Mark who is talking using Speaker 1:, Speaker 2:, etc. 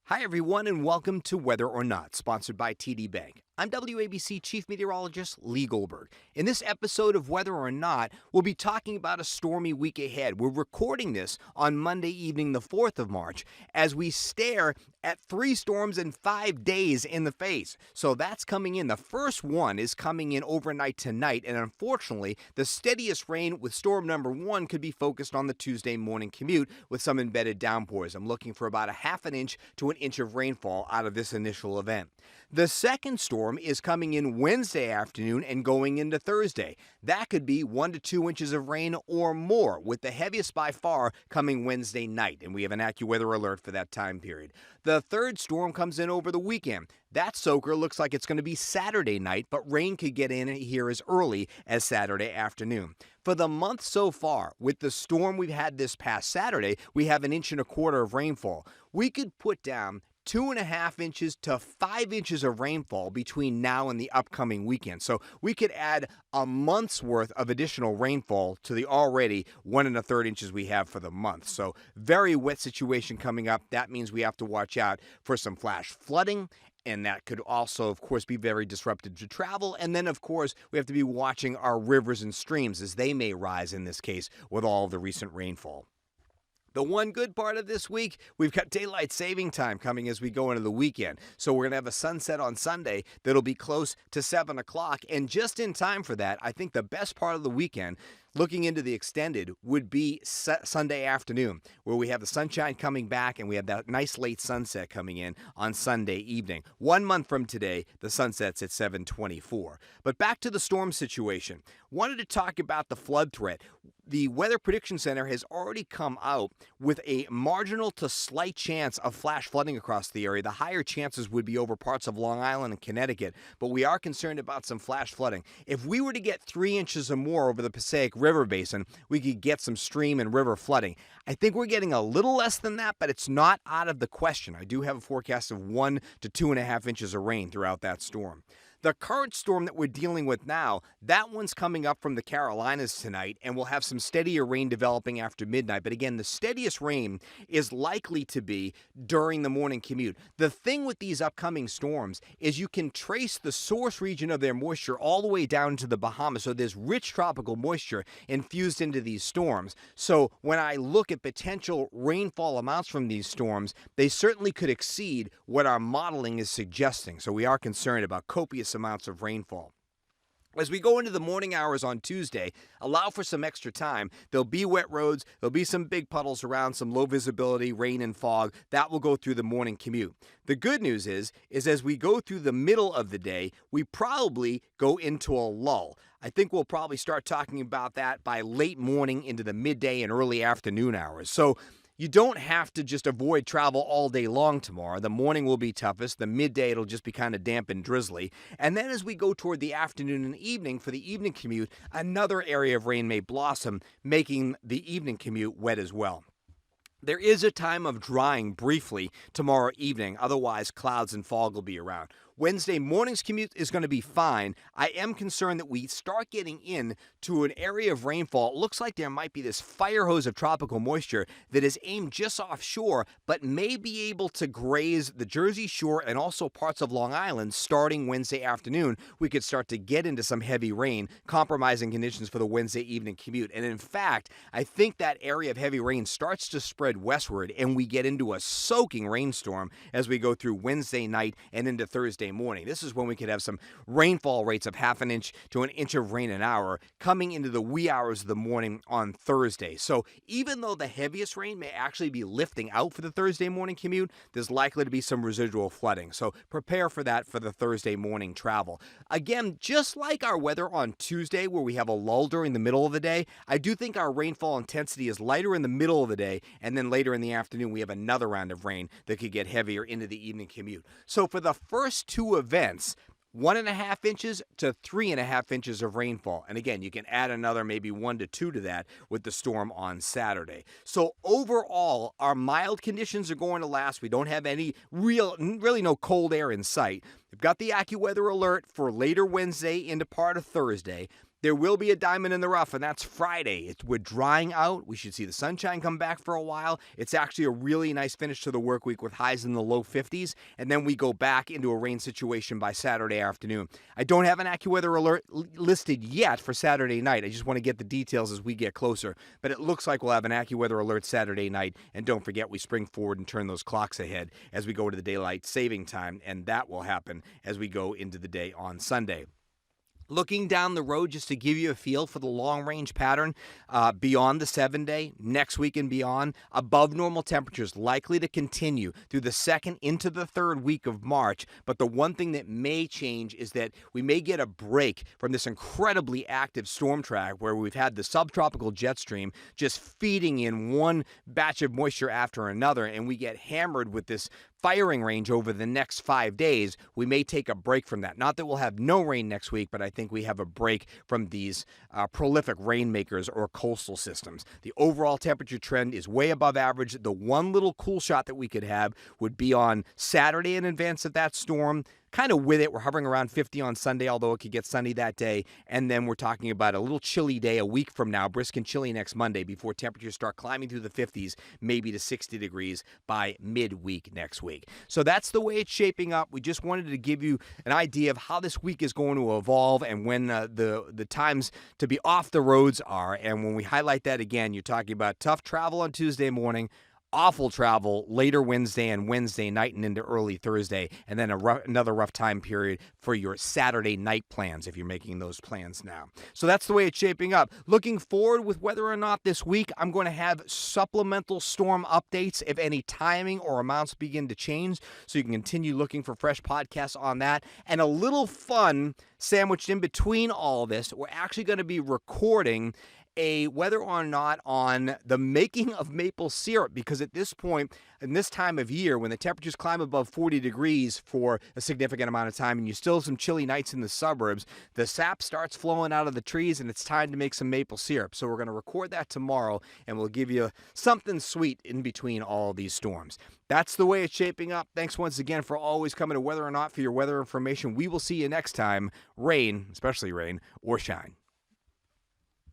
Speaker 1: Hi, everyone, and welcome to Weather or Not, sponsored by TD Bank. I'm WABC Chief Meteorologist Lee Goldberg. In this episode of Weather or Not, we'll be talking about a stormy week ahead. We're recording this on Monday evening, the 4th of March, as we stare at 3 storms in 5 days in the face. So that's coming in. The first one is coming in overnight tonight, and unfortunately, the steadiest rain with storm number 1 could be focused on the Tuesday morning commute with some embedded downpours. I'm looking for about a half an inch to an inch of rainfall out of this initial event. The second storm is coming in Wednesday afternoon and going into Thursday. That could be 1 to 2 inches of rain or more, with the heaviest by far coming Wednesday night, and we have an AccuWeather alert for that time period. The third storm comes in over the weekend. That soaker looks like it's going to be Saturday night, but rain could get in here as early as Saturday afternoon. For the month so far, with the storm we've had this past Saturday, we have 1.25 inches of rainfall. We could put down 2.5 inches to 5 inches of rainfall between now and the upcoming weekend. So we could add a month's worth of additional rainfall to the already 1.25 inches we have for the month. So very wet situation coming up. That means we have to watch out for some flash flooding. And that could also, of course, be very disruptive to travel. And then, of course, we have to be watching our rivers and streams as they may rise in this case with all of the recent rainfall. The one good part of this week, we've got daylight saving time coming as we go into the weekend. So we're going to have a sunset on Sunday that'll be close to 7 o'clock. And just in time for that, I think the best part of the weekend, looking into the extended, would be Sunday afternoon, where we have the sunshine coming back and we have that nice late sunset coming in on Sunday evening. 1 month from today, the sunset's at 7:24. But back to the storm situation. Wanted to talk about the flood threat. The Weather Prediction Center has already come out with a marginal to slight chance of flash flooding across the area. The higher chances would be over parts of Long Island and Connecticut, but we are concerned about some flash flooding. If we were to get 3 inches or more over the Passaic River Basin, we could get some stream and river flooding. I think we're getting a little less than that, but it's not out of the question. I do have a forecast of 1 to 2.5 inches of rain throughout that storm. The current storm that we're dealing with now, that one's coming up from the Carolinas tonight, and we'll have some steadier rain developing after midnight. But again, the steadiest rain is likely to be during the morning commute. The thing with these upcoming storms is you can trace the source region of their moisture all the way down to the Bahamas. So there's rich tropical moisture infused into these storms. So when I look at potential rainfall amounts from these storms, they certainly could exceed what our modeling is suggesting. So we are concerned about copious amounts of rainfall. As we go into the morning hours on Tuesday, allow for some extra time. There'll be wet roads, there'll be some big puddles around, some low visibility, rain and fog. That will go through the morning commute. The good news is as we go through the middle of the day, we probably go into a lull. I think we'll probably start talking about that by late morning into the midday and early afternoon hours. So you don't have to just avoid travel all day long tomorrow. The morning will be toughest. The midday, it'll just be kind of damp and drizzly. And then as we go toward the afternoon and evening for the evening commute, another area of rain may blossom, making the evening commute wet as well. There is a time of drying briefly tomorrow evening. Otherwise, clouds and fog will be around. Wednesday morning's commute is going to be fine. I am concerned that we start getting in to an area of rainfall. It looks like there might be this fire hose of tropical moisture that is aimed just offshore, but may be able to graze the Jersey Shore and also parts of Long Island starting Wednesday afternoon. We could start to get into some heavy rain, compromising conditions for the Wednesday evening commute. And in fact, I think that area of heavy rain starts to spread westward and we get into a soaking rainstorm as we go through Wednesday night and into Thursday morning. This is when we could have some rainfall rates of 1/2 inch to 1 inch of rain an hour coming into the wee hours of the morning on Thursday. So even though the heaviest rain may actually be lifting out for the Thursday morning commute, there's likely to be some residual flooding. So prepare for that for the Thursday morning travel. Again, just like our weather on Tuesday where we have a lull during the middle of the day, I do think our rainfall intensity is lighter in the middle of the day, and then later in the afternoon we have another round of rain that could get heavier into the evening commute. So for the first 2 events, 1.5 inches to 3.5 inches of rainfall. And again, you can add another maybe 1 to 2 to that with the storm on Saturday. So overall, our mild conditions are going to last. We don't have any really no cold air in sight. We've got the AccuWeather alert for later Wednesday into part of Thursday. there will be a diamond in the rough, and that's Friday. We're drying out. We should see the sunshine come back for a while. It's actually a really nice finish to the work week with highs in the low 50s, and then we go back into a rain situation by Saturday afternoon. I don't have an AccuWeather alert listed yet for Saturday night. I just want to get the details as we get closer, but it looks like we'll have an AccuWeather alert Saturday night, and don't forget we spring forward and turn those clocks ahead as we go to the daylight saving time, and that will happen as we go into the day on Sunday. Looking down the road, just to give you a feel for the long-range pattern beyond the 7-day, next week and beyond, above normal temperatures likely to continue through the second into the third week of March. But the one thing that may change is that we may get a break from this incredibly active storm track where we've had the subtropical jet stream just feeding in one batch of moisture after another, and we get hammered with this firing range over the next 5 days. We may take a break from that. Not that we'll have no rain next week, but I think we have a break from these prolific rainmakers or coastal systems. The overall temperature trend is way above average. The one little cool shot that we could have would be on Saturday in advance of that storm. Kind of with it, we're hovering around 50 on Sunday, although it could get sunny that day. And then we're talking about a little chilly day a week from now, brisk and chilly next Monday, before temperatures start climbing through the 50s, maybe to 60 degrees by midweek next week. So that's the way it's shaping up. We just wanted to give you an idea of how this week is going to evolve and when the times to be off the roads are. And when we highlight that again, you're talking about tough travel on Tuesday morning, awful travel later Wednesday and Wednesday night and into early Thursday, and then another rough time period for your Saturday night plans if you're making those plans now. So that's the way it's shaping up. Looking forward with whether or not this week I'm going to have supplemental storm updates if any timing or amounts begin to change, so you can continue looking for fresh podcasts on that. And a little fun sandwiched in between all this, we're actually going to be recording a whether or not on the making of maple syrup, because at this point, in this time of year, when the temperatures climb above 40 degrees for a significant amount of time and you still have some chilly nights in the suburbs, the sap starts flowing out of the trees and it's time to make some maple syrup. So we're going to record that tomorrow and we'll give you something sweet in between all these storms. That's the way it's shaping up. Thanks once again for always coming to Whether or Not for your weather information. We will see you next time, rain, especially rain, or shine.